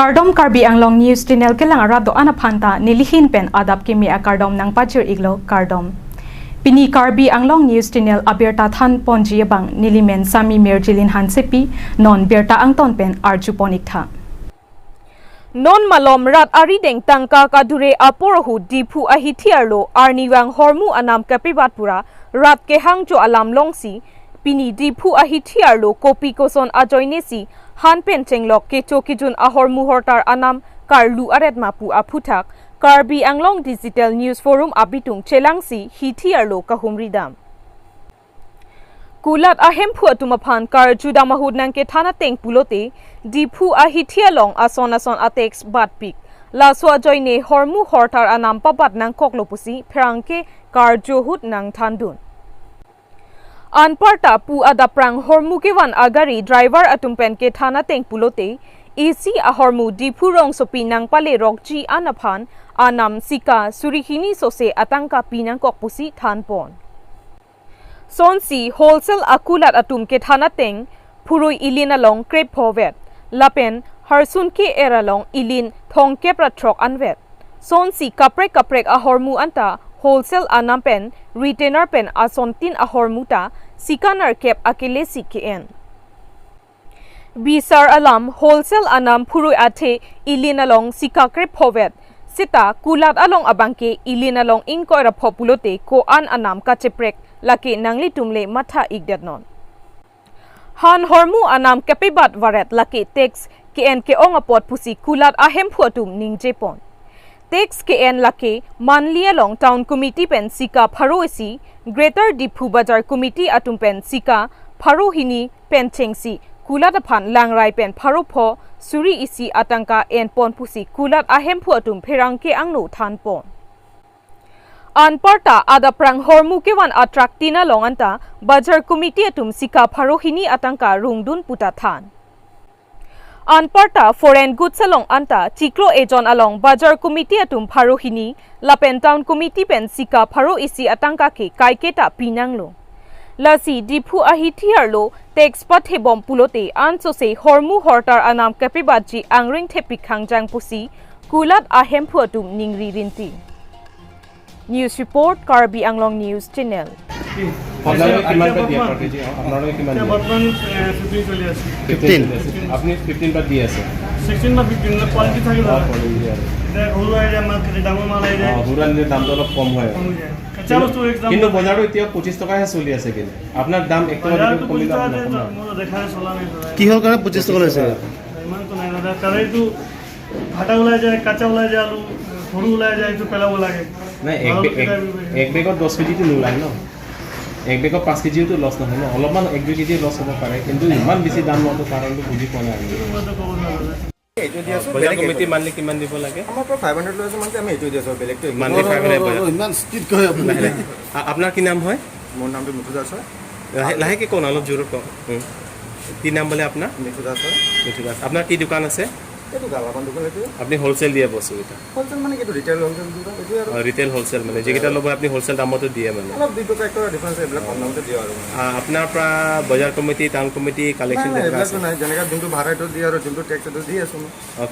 Kardom Karbi Anglong News Channel ke lang arado ana phanta nilihin pen adap kimi a Kardom nang pachir iglo Kardom. Pini Karbi Anglong News Channel abirta than ponji bang nilimen sami merjilin hansepi non berta angton pen arjuponik tha. Non malom rat arideng tangka kadure aporohu dipu ahithiarlo arniwang hormu anam kapibatpura rat ke hangjo alam longsi pini dipu ahithiarlo kopi koson ajoinesi hanpen chenglok ke chokijun ahor muhortar anam karlu aret mapu aputhak Karbi Anglong Digital News Forum abitung chelangsi hithiarlo kahumridam Kulat ahem phu tumaphan kar juda mahud nang ke thana teng pulote dipu ahithialong ason atex batpik la swa joine hormu hortar anam papat nang koklopusi pherangke kar johut nang thandun Anparta pu adaprang hormukewan agari driver atumpen ke thana teng pulote AC ahormu dipu rong sopi nang pale rokji anaphan anam sika surihini sose atangka pinang kokpusi thanpon Sonsi wholesale akulat atum ke thana teng phurui ilin along krep phovet lapen harsun ke eralong ilin thongke pratrok anvet Sonsi kaprek ahormu anta wholesale anampen retainer pen asontin ahormuta sikanar kep akile sikien Bisar alam wholesale anam phurui athe ilin along sikakrep phovet sita kulat along abangke ilin along inkoira phopulote ko an anam kacheprek laki nangli tumle matha igdatnon Han hormu anam kapibat varet laki tex kn ke ongapot pusi kulat ahem phuatum ningjepon Tex KN laki manlia long town committee pen sika pharoisi greater Dipu Bazar committee atum pen sika pharohini pen chengsi kulat aphan langrai pen pharopho suri isi atangka en pon pusi kulat ahem phu atum pherangke angno thanpon Anparta adaprang hormukewan atraktina longanta Bazar committee atum sika pharohini atangka rungdun puta than Anparta foreign goods along anta chikro ejon along Bazar committee atum pharohini lapen town committee pen sika pharo isi atangka ke kaiketa pinanglo Lasi dipu ahithiarlo tex pathe bom pulote ansose hormu hortar anam kapibaji angring thepik khangjang pusi kulat ahem phu atum ningri rinti News report Karbi Anglong News Channel আপনারা কিমান পা দিয়া পারতে G আপনারা কিমান দিয়া বর্তমান 15 চলে আছে 15 আপনি 15 পা দিয়ে আছে 16 বা 15 এর কোয়ালিটি থাকে না কোয়ালিটি আর এটা হলু আইডিয়া মার্কেটে দাম মাল আইডিয়া হুরানের দামটা অলপ কম হয় কাঁচা বস্তু একদম কিন্তু বাজারে এতিয়া 25 টাকা হে চলি আছে কিন্তু আপনার দাম একটু কমিলা মোর দেখায় চলা নাই কি হল কারণে 25 টাকা লৈছে ইমান তো নাই না কারণ তো ফাটা ওলাই যায় কাঁচা ওলাই যায় আলু সরু ওলাই যায় একটু পেলাব লাগে না এক বেগত 10 কেজি তো নোলাই ন এক বেগত 5 কেজি তো লস নহয় ন অলপমান 1-2 কেজি লস হ'ব পাৰে কিন্তু ইমান বেছি দাম নটো কাৰণটো বুজি পোৱা নাই এইটো দিয়া আছে বেলেগ কমিটি মানলি কিমান দিব লাগে আমাৰ পৰা 500 লৈছে মানে আমি এইটো দিয়া আছে বেলেগটো মানলি 500 ইমান স্পিড কয় আপোনাৰ কি নাম হয় মোৰ নামটো মিঠু দাস হয় লাহেকে কোন অলপ জোৰত কওক কি নাম বলে আপোনাৰ মিঠু দাস হয় মিঠু দাস আপোনাৰ কি দোকান আছে এটো গালাপান দোকান এটো আপনি হোলসেল দিয়ে বস্তু এটা হোলসেল মানে কি রিটেল হোলসেল দোকান এটো আর রিটেল হোলসেল মানে যেটা লব আপনি হোলসেল দামতে দিয়ে মানে অলপ দুটো একটা ডিফারেন্স এবলা কম দামতে দিয়ে আৰু আপনাৰ পৰা বাজাৰ কমিটি টাউন কমিটি কালেকশন দেখা আছে না জনকা যোনটো ভাড়াটো দিয়ে আৰু যোনটো ট্যাক্স এটো দি আছো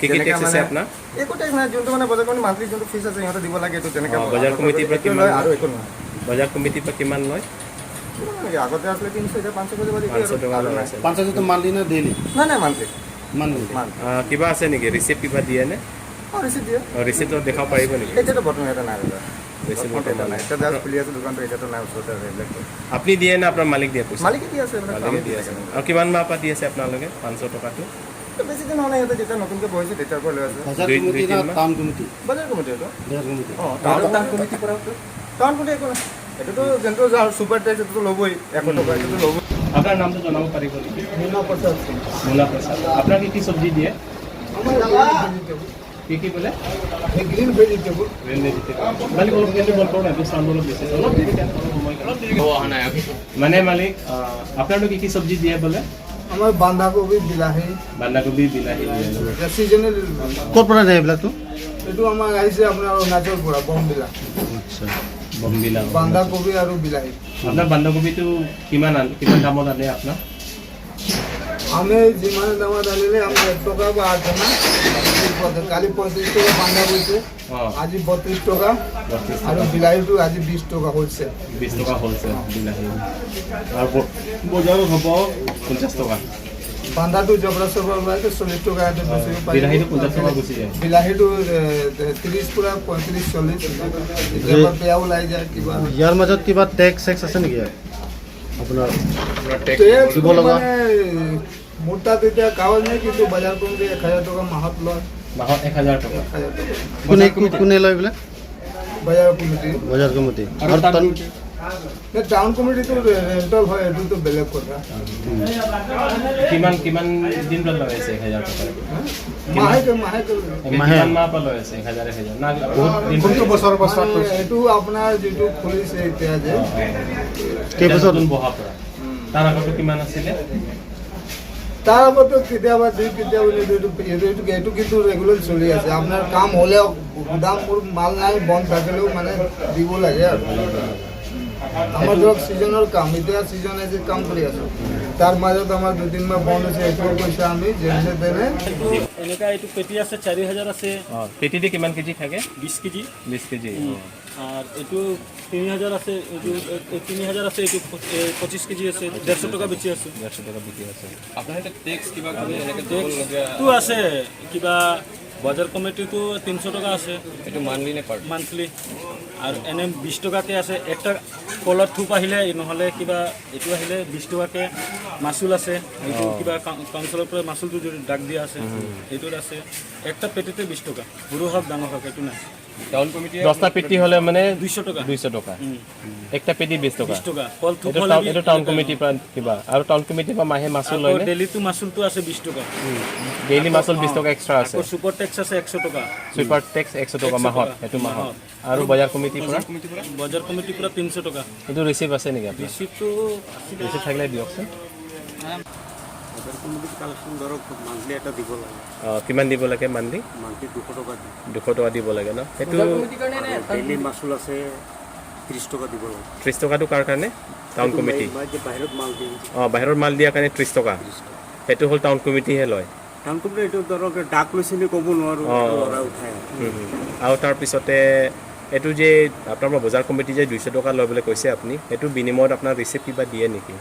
কি কি ট্যাক্স আছে আপনাৰ একো ট্যাক্স না যোনটো মানে বাজাৰ কমিটি মান্থলি যোনটো ফিস আছে ইহতে দিব লাগে এটো জনকা বাজাৰ কমিটি পৰা কিমান আৰু একো নহয় বাজাৰ কমিটি পৰা কিমান লয় আগতে আসলে 300 এটা 500 করে বাজি 500 তো মান্থলি না ডেইলি না না মান্থলি কিবা আছে নেকি ৰিসিপ্ট কিবা দিয়ে নে ৰিসিপ্ট দিয়ে ৰিসিপ্ট দেখাব পাৰিব নেকি এটাটো বটন এটা নাই ৰিসিপ্ট এটা নাই এটা জাস্ট খুলি আছে দোকানটো এটাটো নাই ওচৰতে ৰেগুলেট আপুনি দিয়ে না আপোনাৰ মালিক দিয়ে পইচা মালিকে দিয়ে আছে মালিকে দিয়ে আছে আৰু কিমান মাহ পা দি আছে আপোনালোকে 500 টকাটো বেছি দিন হোৱা নাই এটা যেটা নতুনকে বহিছে তেতিয়াৰ পৰা লৈ আছে টাউন কমিটি বাজাৰ কমিটি এটা বাজাৰ কমিটি টাউন কমিটি পৰা টাউন কমিটি একো নাই এটাটো যেনটো সুপাৰ ট্যাক্স এটাটো লবই 100 টকা এটাটো লবই আপনাৰ নামটো জনাব পাৰিব নেকি মুনা প্ৰসাদ মুনা প্ৰসাদ আপনার কি সবজি দিয়ে কি বলে গ্রিন ভেজিটেবল মালিক অলপ কেনে বল করো না তো সাউন্ড অলপ বেশি অলপ মানে মালিক আপনার কি সবজি দিয়ে বলে আমার বাঁধাকপি বিলাহী সিজনাল কোন পৰা যায় বলা তো এটো আমাৰ আহিছে আপোনাৰ অৰুণাচল পৰা বমবিলা আচ্ছা বমবিলা বাঁধাকপি আৰু বিলাহী আপনার বাঁধাকপিটো কিমান দামত আনে আপনার আমি যিমান দামত আনিলে আমি 1 টকা বা 8 আনা কালি 35 টাকা বান্ধা গৈছে আজি 32 টাকা আৰু বিলাহীটো আজি 20 টাকা হৈছে 20 টকা হ'লছে বিলাহী আৰু বজাৰত হ'ব 50 টকা বান্ধাটো জবৰা চবৰা ওলাইছে 40 টকা এটা বেছি পাই বিলাহীটো 50 টকা গুচি যায় বিলাহীটো 30 পৰা 35 40 এতিয়া বেয়া ওলাই যায় কিবা ইয়াৰ মাজত কিবা টেক্স আছে নেকি আপোনাৰ দিব লগা মোৰ তাত এতিয়া কাগজ নাই কিন্তু বজাৰ কমিটি 1000 টকা মাহত লয় মাহত 1000 টকা কোনে লয় বোলে বজাৰ কমিটি আৰু টাউন কমিটিটো ৰেণ্টল হয় এইটোতো বেলেগ কথা কিমান দিন পৰা লৈ আছে 1000 টকা মাহে কিমান মাহ পৰা লৈ আছে 1000 না বহুত দিন কোনটো বছৰৰ পৰা ষ্টাৰ্ট কৰিছে এইটো আপোনাৰ যিটো খুলিছে এতিয়া যে কেইবছৰ বহা পৰা তাৰ আগতে কিমান আছিলে তাৰ আগতো কেতিয়াবা দুই কেতিয়াবা এইটো কিন্তু ৰেগুলাৰ চলি আছে আপোনাৰ কাম হ'লেও গুদাম মাল নাই বন্ধ থাকিলেও মানে দিব লাগে আৰু আমাৰ ধৰক ছিজনৰ কাম এতিয়া ছিজন আছে কাম কৰি আছোঁ তাৰ মাজত আমাৰ 2-3 মাহ বন্ধ হৈছে এইটো পইচা আমি যেনে তেনে এনেকা এইটো পেটি আছে 4000 আছে পেটিতে কিমান কেজি থাকে 20 কেজি 20 কেজি আর এইটো 3000 আছে এইটো 3000 আছে এইটো 25 কেজি আছে 150 টাকা বেচি আছে 150 টাকা বিক্রি আছে আপোনাৰ এটা টেক্স কিবা এনেকে টেক্সটো আছে কিবা বজাৰ কমিটিটো 300 টাকা আছে এইটো মান্থলি নে পার মান্থলি আর এনে 20 টাকাতে আছে একটা কলত থুপ আহিলে নহলে কিবা এইটো আহিলে 20 টাকাকে মাসুল আছে এইটো কিবা কাউন্সিলৰ পৰা মাসুলটো যদি ডাক দিয়া আছে এইটোত আছে একটা পেটিতে 20 টাকা সৰু হওক ডাঙৰ হওক এইটো নাই টাউন কমিটি 10টা পেটি হলে মানে 200 টাকা 200 টাকা একটা পেটি 20 টাকা 20 টাকা কল থুপ এটা টাউন কমিটি পৰা কিবা আৰু টাউন কমিটি পৰা মাহে মাসুল লয় ডেইলিটো মাসুলটো আছে 20 টাকা ডেইলি মাসুল 20 টাকা এক্সট্ৰা আছে আৰু সুপাৰ টেক্স আছে 100 টাকা সুপাৰ টেক্স 100 টাকা মাহত এটো মাহত আৰু বজাৰ কমিটি পৰা বজাৰ কমিটি পৰা 300 টাকা এটো ৰিসিভ আছে নেকি আপোনাৰ ৰিসিপ্টটো ৰিসিভ থাকিলে দিয়কচোন বজাৰ কমিটি কালেকশ্যন ধৰক মান্থলি এটা দিব লাগে কিমান দিব লাগে মান্থলি 200 টাকা 200 টকা দিব লাগে ন এটো ডেইলি মাসুল আছে 30 টাকা দিব লাগে 30 টকাটো কাৰ কাৰণে টাউন কমিটি বাহিৰত মাল দিয়ে বাহিৰৰ মাল দিয়াৰ কাৰণে 30 টকা সেইটো হ'ল টাউন কমিটিহে লয় টাউন কমিটি এইটো ধৰক ডাক লৈছিলে ক'ব নোৱাৰো ওৰা উঠায় আৰু তাৰপিছতে এইটো যে আপোনাৰ বজাৰ কমিটি যে 200 টকা লয় বুলি কৈছে আপুনি সেইটো বিনিময়ত আপোনাৰ ৰিচিপ্ট কিবা দিয়ে নেকি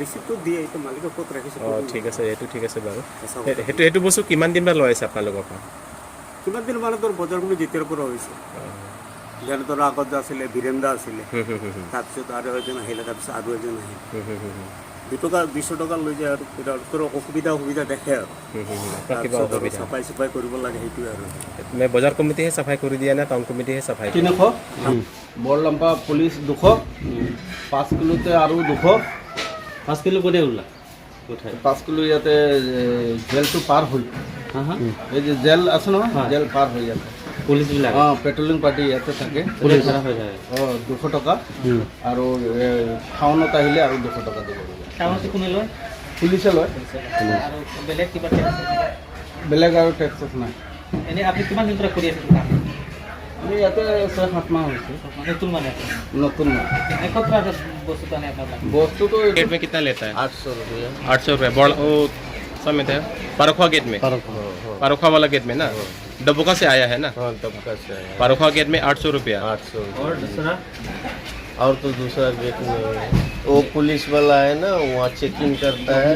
ৰিসিপ্টটো দিয়ে এইটো মালিকৰ ক'ত ৰাখিছে ঠিক আছে এইটো ঠিক আছে বাৰু সেইটো বস্তু কিমান দিন বা লৈ আছে আপোনালোকৰ পৰা কিমান দিন মানে তোৰ বজাৰ কমিটি যেতিয়াৰ পৰা হৈছে যেনে তোৰ আগত আছিলে বীৰেন্দ্ৰ আছিলে তাৰপিছত আৰু এজন আহিলে তাৰপিছত আৰু এজন আহিলে 200 টকা লৈ যায় আৰু তোৰ অসুবিধা দেখে আৰু চাফাই কৰিব লাগে সেইটোৱে আৰু বজাৰ কমিটিহে চাফাই কৰি দিয়ে নে টাউন কমিটিহে চাফাই 300 বৰ লম্বা পুলিচ 200 5 কিলোতে আৰু 200 5 কিলো কোনে ওলা কোথায় 5 কিলো ইয়াতে জেলটো পাৰ হৈ এই যে জেল আছে নহয় জেল পাৰ হৈ যায় পুলিচ বিলাক পেট্ৰলিং পাৰ্টি ইয়াতে থাকে পুলিচ খাৰা হৈ যায় 200 টকা আৰু টাউনত আহিলে আৰু 200 টকা দিব লাগে টাউনত কোনে লয় পুলিচে লয় আৰু বেলেগ কিবা বেলেগ আৰু টেক্স নাই এনে আপুনি কিমান দিন পৰা কৰি আছে আমি ইয়াতে 6-7 মাহ হৈছে নতুন মানে নতুন একত্ৰা বস্তুটো আনে আপোনাৰ বস্তুটো गेट में कितना लेता है 800 रुपया 800 रुपये बड़ा वो समय थे पारखवा गेट में पारखवा वाला गेट में ना डबुका से आया है ना हाँ तबका से आया पारखवा गेट में 800 रुपया 800 और दूसरा और तो दूसरा गेट में वो पुलिस वाला है ना वहाँ चेकिंग करता है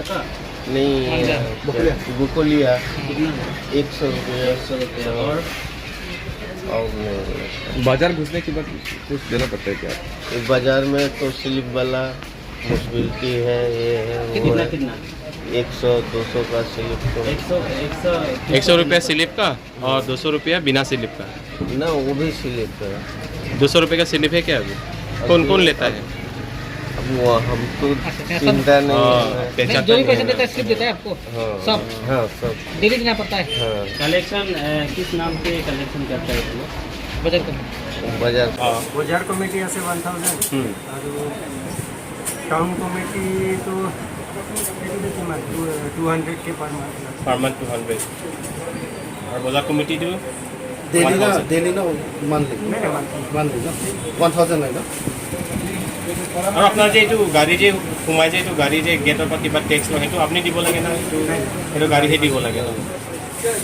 नहीं बुकोलिया 100 रुपया और बाजार घुसने के बाद कुछ देना पड़ता है क्या बाजार में तो स्लिप वाला मुश्किल है ये है कितना 100-200 का स्लिप तो 100 रुपया स्लिप का और 200 रुपया बिना स्लिप का ना वो भी स्लिप है 200 रुपये का स्लिप है क्या अभी कौन लेता है अब वो हम तो चिंता नहीं है जो भी पैसे देता है स्लिप देता है आपको सब हाँ सब डेली देना पड़ता है हाँ कलेक्शन किस नाम से कलेक्शन करता है वो बजट बाजार বজাৰ কমিটি আছে 1000 আৰু টাউন কমিটি তো এইটো কিমান 200 কে পাৰ মান্থ पर मंथ 200 और बाजार कमिटी जो ডেইলি না মান্থলি মান্থলি না 1000 হয় না আৰু আপোনাৰ যে এইটো গাড়ী যে সোমাই যে এইটো গাড়ী যে গেটৰ পৰা কিবা টেক্স লয় সেইটো আপুনি দিব লাগে না সেইটো গাড়ীহে দিব লাগে ন ki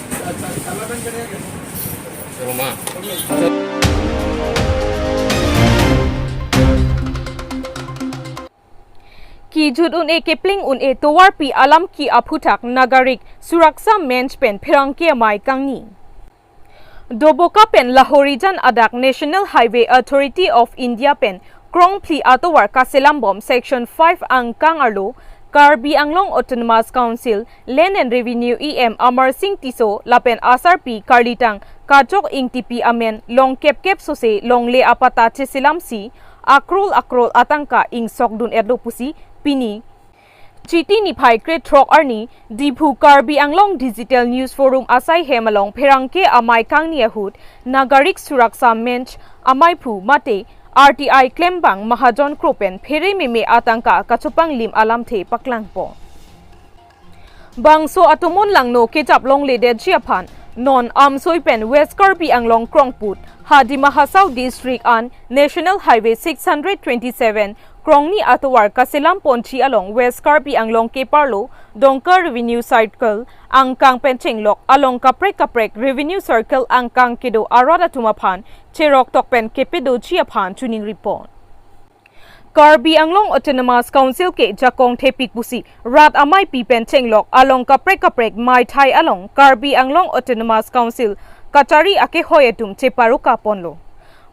jut un e kepling un e towar pi alam ki aphutak nagarik suraksa mench pen pherang ke mai kangni doboka pen lahorijan adak National Highway Authority of India pen krong pli atowar kaselambom section 5 angkang arlo Karbi Anglong Autonomous Council Land and Revenue EM Amar Singh Tiso lapen SRP Karlitang Kajok ing tipi amen long kep sose long le apata chesilamsi akrol atangka ing sokdun edlo pusi pini Chiti ni phai kre trok arni Dibhu Karbi Anglong Digital News Forum asai hemalong pherangke amai kangni ahut nagarik suraksa mench amai phu mate RTI Klembang Mahajon Kropen Phere Meme Atangka Kachupang Lim Alam The Paklang Po Bangso Atumon Langno Ketap Long Le De Chiapan Non Am Soipen West Karbi Anglong Krongput Hadi Mahasau District an National Highway 627 Krongni Atawar Kaselam Ponchi along West Karbi Anglong Keparlo Dongka Revenue Circle Angkang Penchenglok along Kaprek Revenue Circle Angkang Kedo Arada Tumapan Cherok Tokpen Kepedo Chiapan Tuning Report Karbi Anglong Autonomous Council ke Jakong Thepik Pusi Rat Amai Pi Penchenglok along Kaprek Mai Thai along Karbi Anglong Autonomous Council Kachari Ake Hoyetum Cheparuka Ponlo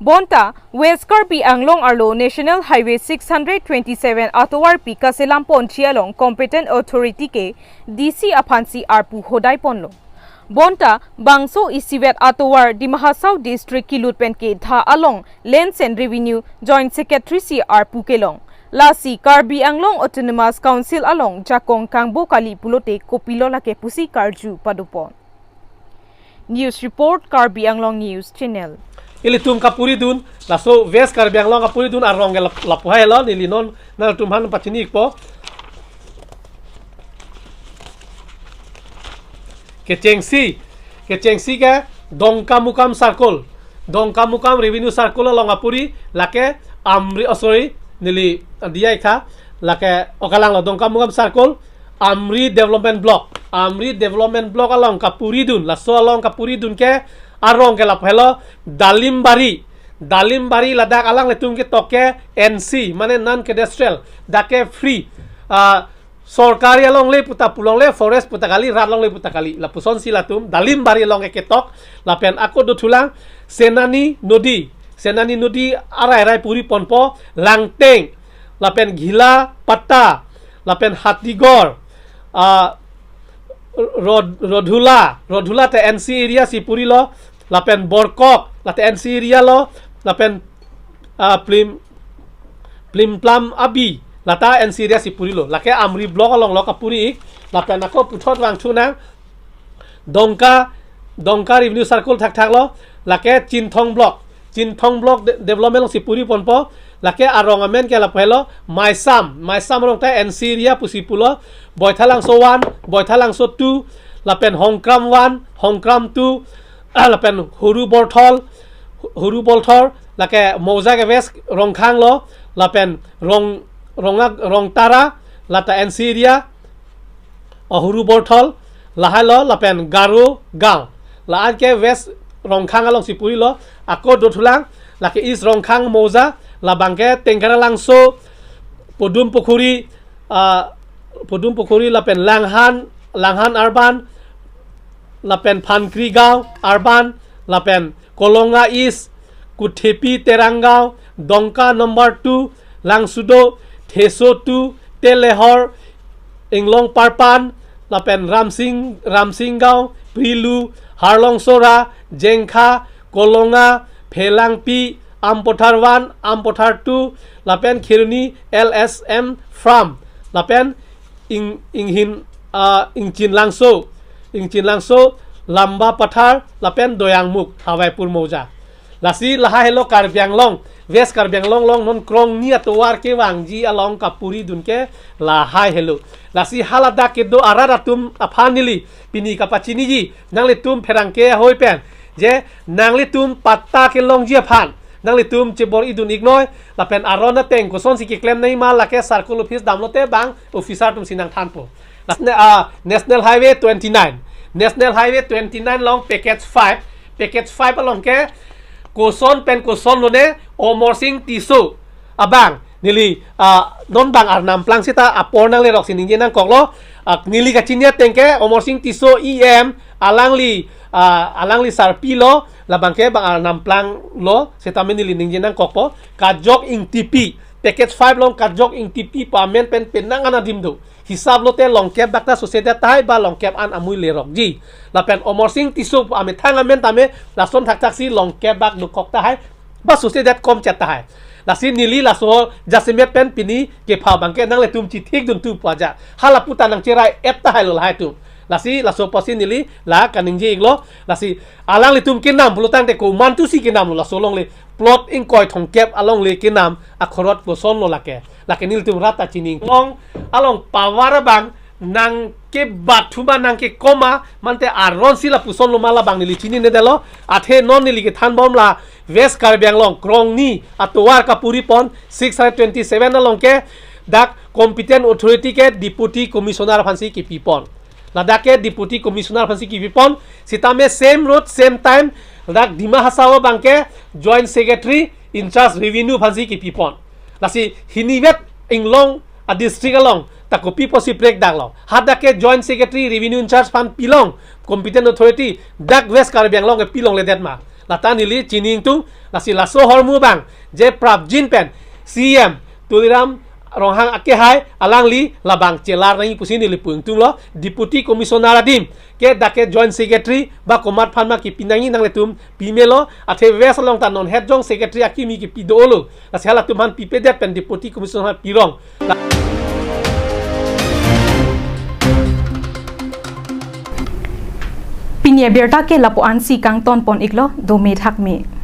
Bonta West Karbi Anglong Arlo National Highway 627 Atowar Pi Kaselam Ponchi along Competent Authority ke DC Aphansi Arpu Hodai Ponlo Bonta Bangso Isivet Atowar Dimahasau District Kilutpen ke Dha along Lands and Revenue Joint Secretary C Arpu Kelong Lasi Karbi Anglong Autonomous Council along Jakong Kangbo Kali Pulote Kopilola ke Pusi Karju Padupon News Report Karbi Anglong News Channel Ilitum kapuri dun laso West Karbi Anglong kapuri dun arong lapuhai lo nilinon na tumhan patini po kecengsi ke Dongka Mukam Circle Dongka Mukam Revenue Circle lo ngapuri lake amri sorry nili dia ikha lake okalang lo Dongka Mukam Circle Amri Development Block along kapuri dun laso along kapuri dun ke arong ke laphelo Dalimbari ladak alang letung ke toke NC mane non cadastral dake free sorkari along le puta pulong le forest puta kali rat long le puta kali la puson silatum Dalimbari along ke tok lapen ako do thulang Senani Nodi arai puri ponpo Langteng lapen Gila Pata lapen Hatigor Rodhula te NC area Sipuri lo lapen Borkok la te NC area lo lapen Plim Abi lata NC area Sipuri lo lake Amri block along lo kapuri lapen ako puthot wang thuna Dongka Revenue Circle thak lo lake Chinthong block development lo Sipuri ponpo lake arong amen ke lapelo Maisam rong te NC area Pusipulo Boithalang so 1 Boithalang so 2 lapen Hongkram 1 Hongkram 2 lapen Huru Bolthor lake Moza ke West Rongkhang lo lapen Rong Tara lata NC area Huru Bolthor lahalo lapen Garo Gang laan ke West Rongkhang along Sipuri lo ako dothulang lake East Rongkhang Moza labangke Tengkara Langso Podum Pukhuri lapen Langhan Urban lapen Phankri Gaon Urban lapen Kolonga East Kuthepi Teranggaon Dongka number 2 Langsudo Theso 2 Telehor Inglong Parpan lapen Ramsinggaon Prilu Harlong Sora Jengkha Kolonga Phelangpi Ampothar 1 Ampothar 2 lapen Khirni LSM Farm lapen Ingchin Langso Lamba Pathar lapen Doyangmuk Hawaipur Moja lasi laha hello Karbi Anglong West Karbi Anglong long non krong ni atowar ke wangji along kapuri dunke laha hello lasi halada ke do araratum aphanili pini kapachini ji nangli tum pherangke hoipen je nangli tum patta ke long ji aphan nangli tum chebor idun ignoi lapen arona teng koson siki claim nei mal lake circle office damlote bang officer tum sinang thanpo National Highway 29 National Highway 29 long package 5 package 5 along ke Koson pen Koson lo ne Omor Singh Tisu abang nili non bang arnam plang sita apor nang le rok sining nang kok lo nili kacinya tengke Omor Singh Tisu EM alangli sarpi lo labang ke bang arnam plang lo sita men nili ning nang kok po kajok ing tipi package 5 long kajok ing tipi pamen pen nang anadim do hisab lo te long cap bakta society tai ba long cap an amui le rok ji la pen Omor Singh Tisu ame thangamen tame la son thak thak si long cap bak du kok ta hai ba society kom chat ta hai la si nili la so jasimet pen pini ke pha bangke nang le tum chi thik dun tu pa ja hala puta nang cherai et ta hai lo hai tu la si la so posi nili la kaning ji iglo la si alang le tum kin nam bulutang te ko man tu si kin nam la so long le plot in koi thong kep along le kin nam akhorot ko son lo la ke nil tum rata chining long along pawara bang nang ke bathuba nang ke koma mante aron sila puson lo mala bang nili chini ne delo athe non nili ke than bom la west karbiang long krong ni atwar ka puri pon 627 along ke dak competent authority ke deputy commissioner phansi ki pipon ladakh ke deputy commissioner phansi ki pipon sitame same road same time dak dima hasawa bangke joint secretary in charge revenue phansi ki pipon lasi hiniwet inglong a district along takopi posi break dak lo hadake joint secretary revenue in charge pan pilong competent authority dak west karbiang long ke pilong le det ma lata nili chining tu lasi laso hormu bang je prabjin pen cm tuliram ronghang ake hai alangli labang chelar nang pusin nili puing tu lo deputy commissioner adim ke dake joint secretary ba komat phanma ki pinangi nang letum pimelo athe west along ta non head jong secretary akimi ki pidolo lasi hala tumhan pipe det pen deputy commissioner pirong Pinia Berta ke lapuan si kang ton pon iglo do me thak me